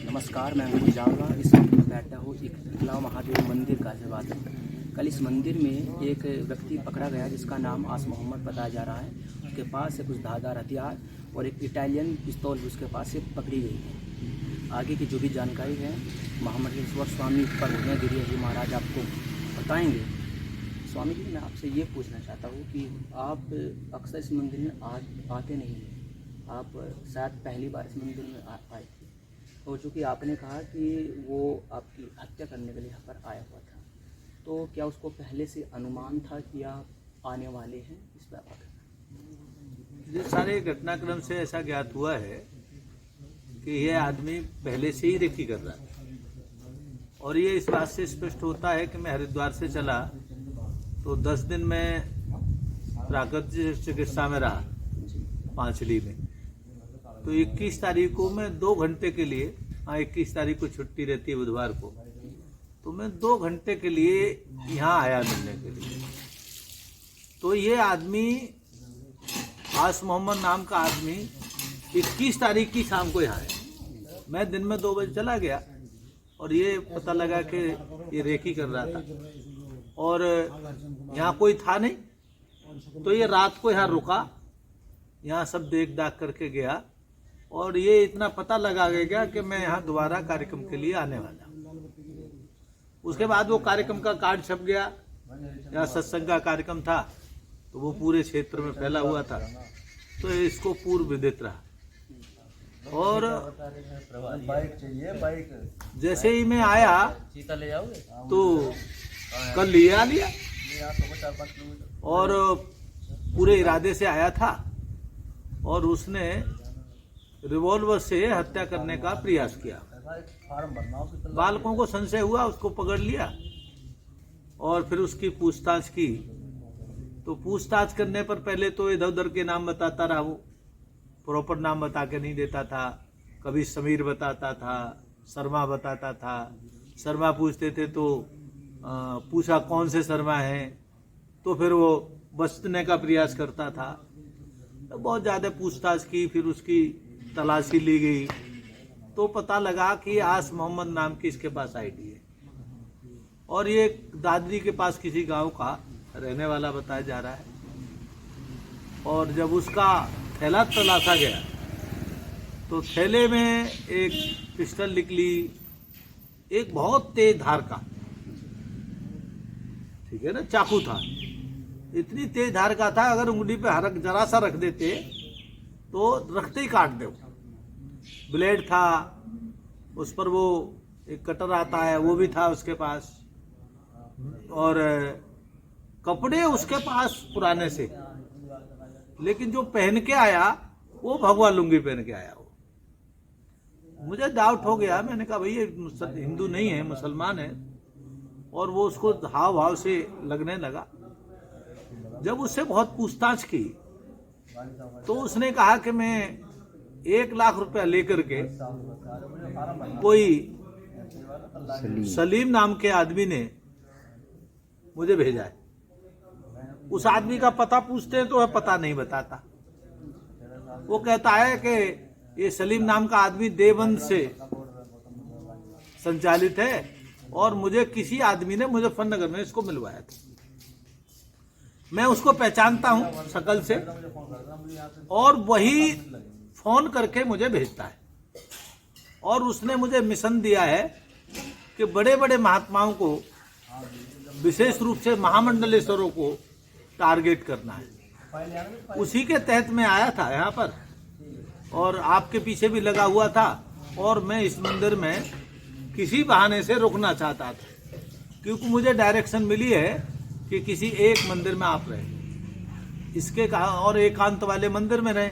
नमस्कार, मैं अंकुर जावला। इस वक्त मैं बैठा हूँ एकला महादेव मंदिर गाजियाबाद में। कल इस मंदिर में एक व्यक्ति पकड़ा गया जिसका नाम आस मोहम्मद बताया जा रहा है। उसके पास से कुछ धारदार हथियार और एक इटालियन पिस्तौल भी उसके पास से पकड़ी गई है। आगे की जो भी जानकारी है महामंडलेश्वर स्वामी पर गिरी जी महाराज आपको बताएंगे। स्वामी जी, मैं आपसे ये पूछना चाहता हूँ कि आप अक्सर इस मंदिर में आते नहीं हैं, आप शायद पहली बार इस मंदिर में आए थे। तो चूँकि आपने कहा कि वो आपकी हत्या करने के लिए यहाँ पर आया हुआ था, तो क्या उसको पहले से अनुमान था कि आप आने वाले हैं? इस पर बात ये सारे घटनाक्रम से ऐसा ज्ञात हुआ है कि यह आदमी पहले से ही रेकी कर रहा था और ये इस बात से स्पष्ट होता है कि मैं हरिद्वार से चला तो 10 दिन में प्राकृतिक चिकित्सा में रहा पांचली में। तो 21 तारीख को मैं 2 घंटे के लिए, 21 तारीख को छुट्टी रहती है बुधवार को, तो मैं 2 घंटे के लिए यहाँ आया मिलने के लिए। तो ये आदमी आस मोहम्मद नाम का आदमी 21 तारीख की शाम को यहाँ है। मैं दिन में 2 बजे चला गया और ये पता लगा कि ये रेकी कर रहा था और यहाँ कोई था नहीं। तो ये रात को यहाँ रुका, यहाँ सब देख दाख करके गया और ये इतना पता लगा गया कि मैं यहाँ दोबारा कार्यक्रम के लिए आने वाला हूँ। उसके बाद वो कार्यक्रम का कार्ड छप गया। यहाँ सत्संग का कार्यक्रम था तो वो पूरे क्षेत्र में फैला हुआ था, तो इसको पूर्व विदित रहा। और जैसे ही मैं आया तो कल लिया और पूरे इरादे से आया था और उसने रिवॉल्वर से हत्या करने का प्रयास किया। बालकों को संशय हुआ, उसको पकड़ लिया और फिर उसकी पूछताछ की। तो पूछताछ करने पर पहले तो इधर उधर के नाम बताता रहा, वो प्रॉपर नाम बता के नहीं देता था। कभी समीर बताता था, शर्मा बताता था। शर्मा पूछते थे तो पूछा कौन से शर्मा हैं, तो फिर वो बचने का प्रयास करता था। तो बहुत ज़्यादा पूछताछ की, फिर उसकी तलाशी ली गई तो पता लगा कि आस मोहम्मद नाम की इसके पास आईडी है और ये दादरी के पास किसी गांव का रहने वाला बताया जा रहा है। और जब उसका थैला तलाशा गया तो थैले में एक पिस्टल निकली, एक बहुत तेज धार का, ठीक है ना, चाकू था। इतनी तेज धार का था, अगर उंगली पे हरक जरा सा रख देते तो रखते ही काट दे। ब्लेड था उस पर, वो एक कटर आता है वो भी था उसके पास, और कपड़े उसके पास पुराने से, लेकिन जो पहन के आया वो भगवा लुंगी पहन के आया। वो मुझे डाउट हो गया, मैंने कहा भाई ये हिंदू नहीं है, मुसलमान है। और वो उसको हाव भाव से लगने लगा। जब उससे बहुत पूछताछ की तो उसने कहा कि मैं 1 लाख रुपया लेकर के कोई सलीम नाम के आदमी ने मुझे भेजा है। उस आदमी का पता पूछते हैं तो वह पता नहीं बताता। वो कहता है कि ये सलीम नाम का आदमी देवबंद से संचालित है और मुझे किसी आदमी ने मुजफ्फरनगर में इसको मिलवाया था। मैं उसको पहचानता हूं शकल से और वही फोन करके मुझे भेजता है। और उसने मुझे मिशन दिया है कि बड़े बड़े महात्माओं को, विशेष रूप से महामंडलेश्वरों को टारगेट करना है। उसी के तहत मैं आया था यहाँ पर और आपके पीछे भी लगा हुआ था। और मैं इस मंदिर में किसी बहाने से रुकना चाहता था, क्योंकि मुझे डायरेक्शन मिली है कि किसी एक मंदिर में आप रहे, इसके और एकांत वाले मंदिर में रहे।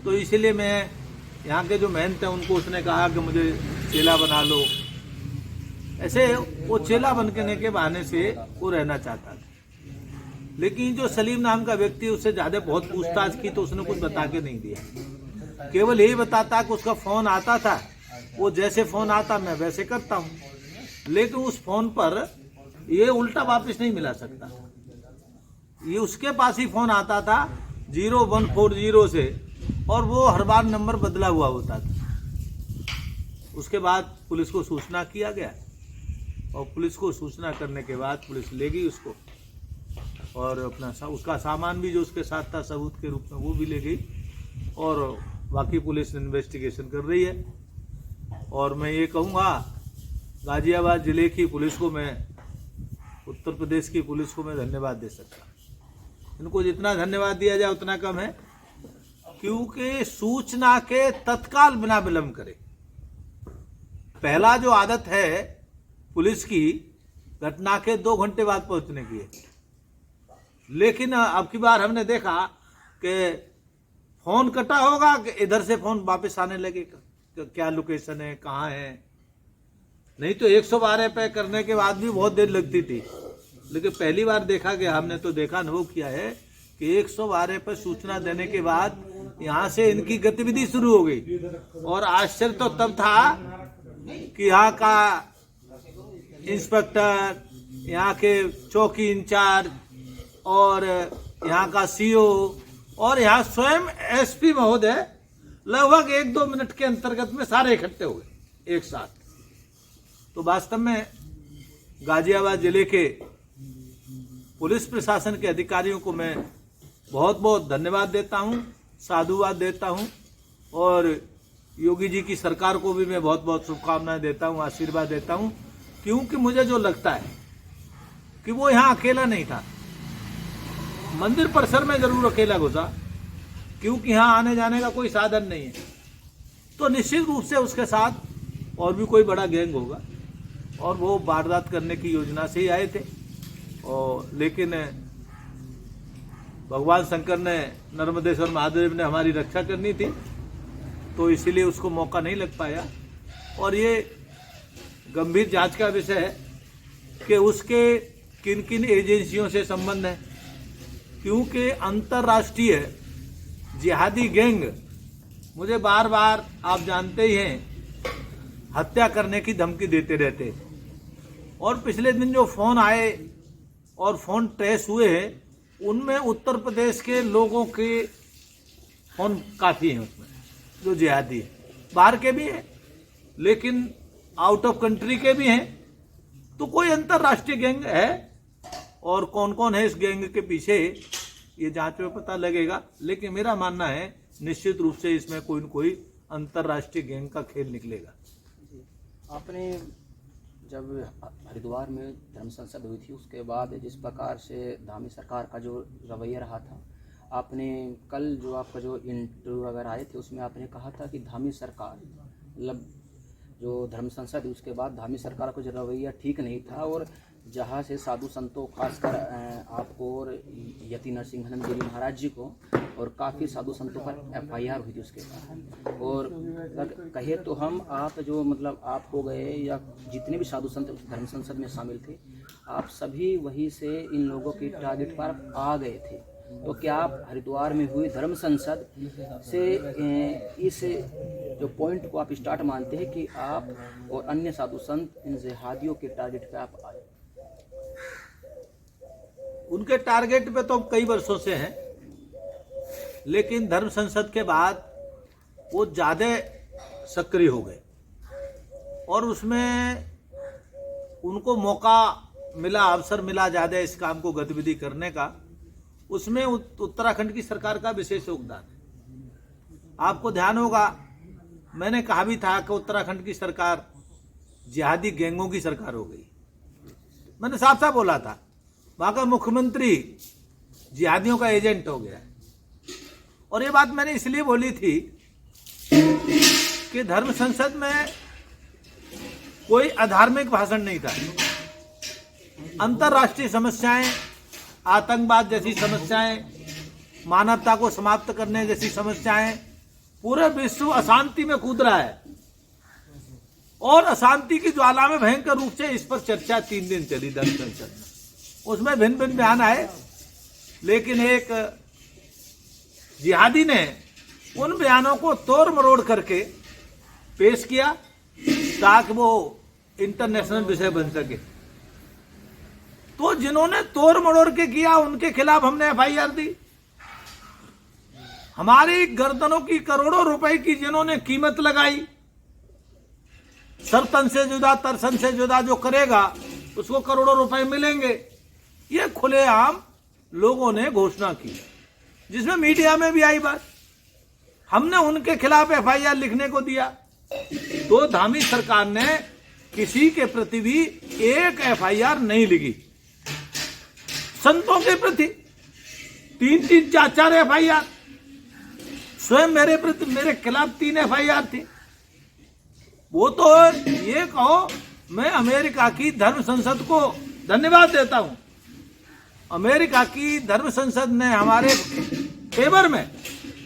तो इसलिए मैं यहाँ के जो महंत हैं उनको उसने कहा कि मुझे चेला बना लो। ऐसे वो चेला बनने के बहाने से वो रहना चाहता था। लेकिन जो सलीम नाम का व्यक्ति, उससे ज्यादा बहुत पूछताछ की तो उसने कुछ बता के नहीं दिया। केवल यही बताता कि उसका फोन आता था, वो जैसे फोन आता मैं वैसे करता हूँ, लेकिन उस फोन पर ये उल्टा वापस नहीं मिला सकता। ये उसके पास ही फोन आता था 0140 से, और वो हर बार नंबर बदला हुआ होता था। उसके बाद पुलिस को सूचना किया गया और पुलिस को सूचना करने के बाद पुलिस ले गई उसको और अपना उसका सामान भी जो उसके साथ था सबूत के रूप में वो भी ले गई और बाकी पुलिस इन्वेस्टिगेशन कर रही है। और मैं ये कहूँगा गाजियाबाद ज़िले की पुलिस को, मैं उत्तर प्रदेश की पुलिस को मैं धन्यवाद दे सकता हूँ। इनको जितना धन्यवाद दिया जाए उतना कम है, क्योंकि सूचना के तत्काल बिना विलंब करे। पहला जो आदत है पुलिस की घटना के 2 घंटे बाद पहुंचने की है, लेकिन अब की बार हमने देखा कि फोन कटा होगा कि इधर से फोन वापस आने लगेगा, क्या लोकेशन है, कहाँ है। नहीं तो 112 पे करने के बाद भी बहुत देर लगती थी, लेकिन पहली बार देखा गया, हमने तो देखा, अनुभव किया है कि 112 पर सूचना देने के बाद यहाँ से इनकी गतिविधि शुरू हो गई। और आश्चर्य तो तब था कि यहाँ का इंस्पेक्टर, यहाँ के चौकी इंचार्ज और यहाँ का सीओ और यहाँ स्वयं एसपी महोदय लगभग 1-2 मिनट के अंतर्गत में सारे इकट्ठे हो गए एक साथ। तो वास्तव में गाजियाबाद जिले के पुलिस प्रशासन के अधिकारियों को मैं बहुत बहुत धन्यवाद देता हूँ, साधुवाद देता हूँ और योगी जी की सरकार को भी मैं बहुत बहुत शुभकामनाएं देता हूँ, आशीर्वाद देता हूँ। क्योंकि मुझे जो लगता है कि वो यहाँ अकेला नहीं था, मंदिर परिसर में जरूर अकेला घुसा, क्योंकि यहाँ आने जाने का कोई साधन नहीं है। तो निश्चित रूप से उसके साथ और भी कोई बड़ा गैंग होगा और वो वारदात करने की योजना से ही आए थे। और लेकिन भगवान शंकर ने, नर्मदेश्वर महादेव ने हमारी रक्षा करनी थी, तो इसीलिए उसको मौका नहीं लग पाया। और ये गंभीर जांच का विषय है कि उसके किन किन एजेंसियों से संबंध है, क्योंकि अंतर्राष्ट्रीय जिहादी गैंग मुझे बार बार, आप जानते ही हैं, हत्या करने की धमकी देते रहते। और पिछले दिन जो फोन आए और फोन ट्रेस हुए हैं, उनमें उत्तर प्रदेश के लोगों के फोन काफ़ी हैं उसमें, जो जिहादी है। बाहर के भी हैं, लेकिन आउट ऑफ कंट्री के भी हैं। तो कोई अंतर्राष्ट्रीय गैंग है, और कौन कौन है इस गैंग के पीछे ये जांच में पता लगेगा। लेकिन मेरा मानना है निश्चित रूप से इसमें कोई न कोई अंतर्राष्ट्रीय गैंग का खेल निकलेगा। आपने जब हरिद्वार में धर्म संसद हुई थी, उसके बाद जिस प्रकार से धामी सरकार का जो रवैया रहा था, आपने कल जो आपका जो इंटरव्यू वगैरह आए थे उसमें आपने कहा था कि धामी सरकार, मतलब जो धर्म संसद उसके बाद धामी सरकार का जो रवैया ठीक नहीं था, और जहाँ से साधु संतों, खासकर आपको और यति नरसिंहानंद गिरी महाराज जी को और काफ़ी साधु संतों पर FIR हुई थी उसके बाद। और कहे तो हम आप जो मतलब आप हो गए या जितने भी साधु संत धर्म संसद में शामिल थे, आप सभी वहीं से इन लोगों की टारगेट पर आ गए थे। तो क्या आप हरिद्वार में हुई धर्म संसद से इस जो पॉइंट को आप स्टार्ट मानते हैं कि आप और अन्य साधु संत इन जिहादियों के टारगेट पे आप आए? उनके टारगेट पे तो कई वर्षों से हैं, लेकिन धर्म संसद के बाद वो ज़्यादा सक्रिय हो गए और उसमें उनको मौका मिला, अवसर मिला ज़्यादा इस काम को गतिविधि करने का। उसमें उत्तराखंड की सरकार का विशेष योगदान है। आपको ध्यान होगा, मैंने कहा भी था कि उत्तराखंड की सरकार जिहादी गैंगों की सरकार हो गई। मैंने साफ साफ बोला था, वहां का मुख्यमंत्री जिहादियों का एजेंट हो गया है। और ये बात मैंने इसलिए बोली थी कि धर्म संसद में कोई अधार्मिक भाषण नहीं था। अंतर्राष्ट्रीय समस्याएं, आतंकवाद जैसी समस्याएं, मानवता को समाप्त करने जैसी समस्याएं, पूरे विश्व अशांति में कूद रहा है और अशांति की ज्वाला में भयंकर रूप से इस पर चर्चा 3 दिन चली धर्म संसद में। उसमें भिन्न भिन्न बयान आए, लेकिन एक जिहादी ने उन बयानों को तोड़ मरोड़ करके पेश किया ताकि वो इंटरनेशनल विषय बन सके। तो जिन्होंने तोड़ मरोड़ के किया उनके खिलाफ हमने FIR दी। हमारी गर्दनों की करोड़ों रुपए की जिन्होंने कीमत लगाई, सर्तन से जुदा तरसन से जुदा जो करेगा उसको करोड़ों रुपए मिलेंगे। ये खुलेआम लोगों ने घोषणा की, जिसमें मीडिया में भी आई बात। हमने उनके खिलाफ एफआईआर लिखने को दिया तो धामी सरकार ने किसी के प्रति भी एक एफआईआर नहीं लिखी। संतों के प्रति 3-3, 4-4 एफआईआर, स्वयं मेरे खिलाफ 3 एफआईआर थी। वो तो ये कहो, मैं अमेरिका की धर्म संसद को धन्यवाद देता हूं। अमेरिका की धर्म संसद ने हमारे फेवर में,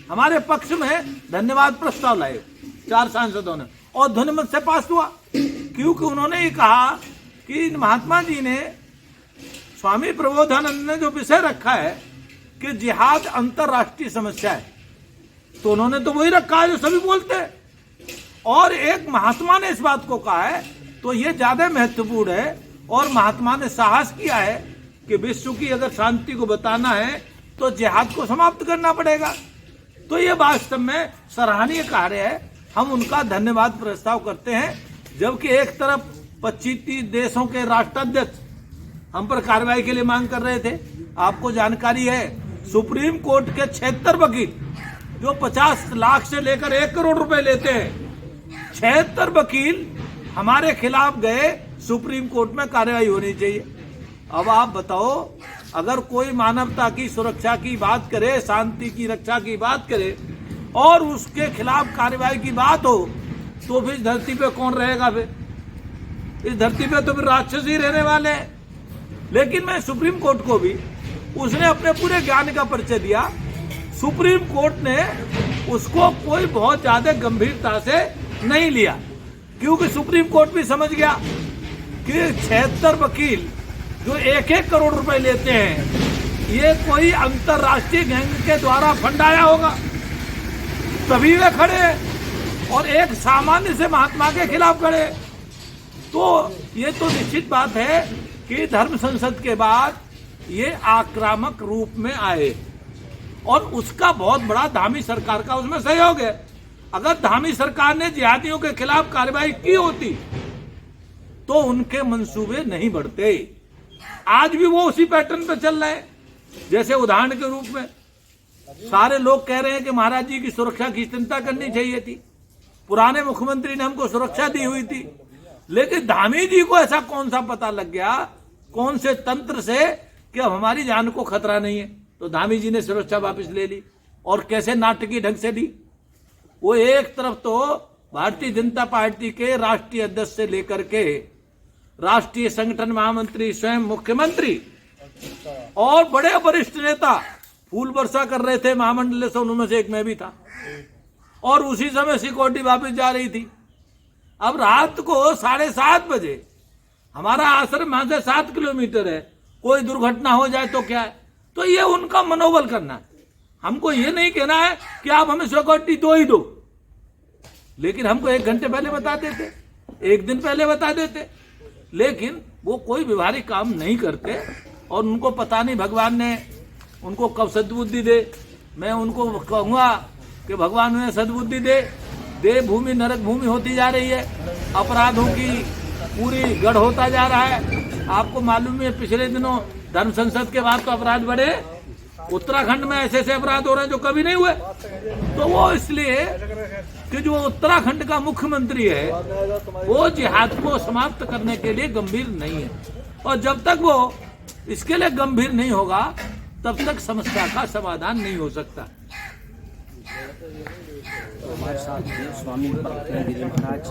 हमारे पक्ष में धन्यवाद प्रस्ताव लाए 4 सांसदों ने, और ध्वनिमत से पास हुआ, क्योंकि उन्होंने ये कहा कि महात्मा जी ने, स्वामी प्रबोधानंद ने जो विषय रखा है कि जिहाद अंतरराष्ट्रीय समस्या है, तो उन्होंने तो वही रखा है जो सभी बोलते हैं। और एक महात्मा ने इस बात को कहा है तो ये ज्यादा महत्वपूर्ण है। और महात्मा ने साहस किया है कि विश्व की अगर शांति को बताना है तो जिहाद को समाप्त करना पड़ेगा। तो ये वास्तव में सराहनीय कार्य है, हम उनका धन्यवाद प्रस्ताव करते हैं। जबकि एक तरफ 25-30 देशों के राष्ट्राध्यक्ष हम पर कार्रवाई के लिए मांग कर रहे थे। आपको जानकारी है, सुप्रीम कोर्ट के 76 वकील जो 50 लाख से लेकर 1 करोड़ रुपए लेते हैं, 76 वकील हमारे खिलाफ गए, सुप्रीम कोर्ट में कार्रवाई होनी चाहिए। अब आप बताओ, अगर कोई मानवता की सुरक्षा की बात करे, शांति की रक्षा की बात करे और उसके खिलाफ कार्रवाई की बात हो, तो फिर धरती पे कौन रहेगा? फिर इस धरती पे तो फिर राक्षस ही रहने वाले हैं। लेकिन मैं सुप्रीम कोर्ट को भी, उसने अपने पूरे ज्ञान का परिचय दिया। सुप्रीम कोर्ट ने उसको कोई बहुत ज्यादा गंभीरता से नहीं लिया, क्योंकि सुप्रीम कोर्ट भी समझ गया कि 76 वकील जो 1-1 करोड़ रुपए लेते हैं, ये कोई अंतरराष्ट्रीय गैंग के द्वारा फंड आया होगा, तभी वे खड़े और एक सामान्य से महात्मा के खिलाफ खड़े। तो ये तो निश्चित बात है कि धर्म संसद के बाद ये आक्रामक रूप में आए, और उसका बहुत बड़ा धामी सरकार का उसमें सहयोग है। अगर धामी सरकार ने जिहादियों के खिलाफ कार्रवाई की होती तो उनके मंसूबे नहीं बढ़ते। आज भी वो उसी पैटर्न पे चल रहे हैं। जैसे उदाहरण के रूप में सारे लोग कह रहे हैं कि महाराज जी की सुरक्षा की चिंता करनी चाहिए थी, पुराने मुख्यमंत्री ने हमको सुरक्षा दी हुई थी। लेकिन धामी जी को ऐसा कौन सा पता लग गया, कौन से तंत्र से, कि अब हमारी जान को खतरा नहीं है, तो धामी जी ने सुरक्षा वापस ले ली। और कैसे नाटकीय ढंग से ली। वो एक तरफ तो भारतीय जनता पार्टी के राष्ट्रीय अध्यक्ष से लेकर के राष्ट्रीय संगठन महामंत्री, स्वयं मुख्यमंत्री और बड़े वरिष्ठ नेता फूल वर्षा कर रहे थे महामंडल से, उनमें से एक मैं भी था। और उसी समय सिक्योरिटी वापस जा रही थी। अब रात को 7:30 बजे, हमारा आश्रम वहां से 7 किलोमीटर है, कोई दुर्घटना हो जाए तो क्या है? तो ये उनका मनोबल करना है। हमको ये नहीं कहना है कि आप हमें सिक्योरिटी दो ही दो, लेकिन हमको 1 घंटे पहले बता देते, 1 दिन पहले बता देते। लेकिन वो कोई व्यवहारिक काम नहीं करते, और उनको पता नहीं भगवान ने उनको कब सद्बुद्धि दे। मैं उनको कहूँगा कि भगवान उन्हें सद्बुद्धि दे। देव भूमि नरक भूमि होती जा रही है, अपराधों की पूरी गढ़ होता जा रहा है। आपको मालूम है पिछले दिनों धर्म संसद के बाद तो अपराध बढ़े, उत्तराखंड में ऐसे ऐसे अपराध हो रहे हैं जो कभी नहीं हुए। तो वो इसलिए कि जो उत्तराखंड का मुख्यमंत्री है वो जिहाद को समाप्त करने के लिए गंभीर नहीं है, और जब तक वो इसके लिए गंभीर नहीं होगा तब तक समस्या का समाधान नहीं हो सकता। तो हमारे साथ स्वामी गिरी महाराज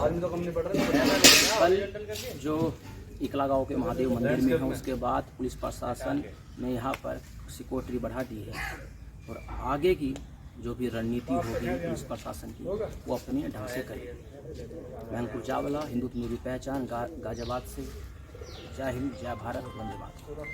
कल जो इकला गांव के महादेव मंदिर में है, उसके बाद पुलिस प्रशासन ने यहाँ पर सिक्योरिटी बढ़ा दी है, और आगे की जो भी रणनीति होगी पुलिस प्रशासन की वो अपने ढंग से करेगी। मैं अंकुर चावला, हिंदुत्व मेरी पहचान, गाजियाबाद से। जय हिंद, जय भारत, वंदे मातरम।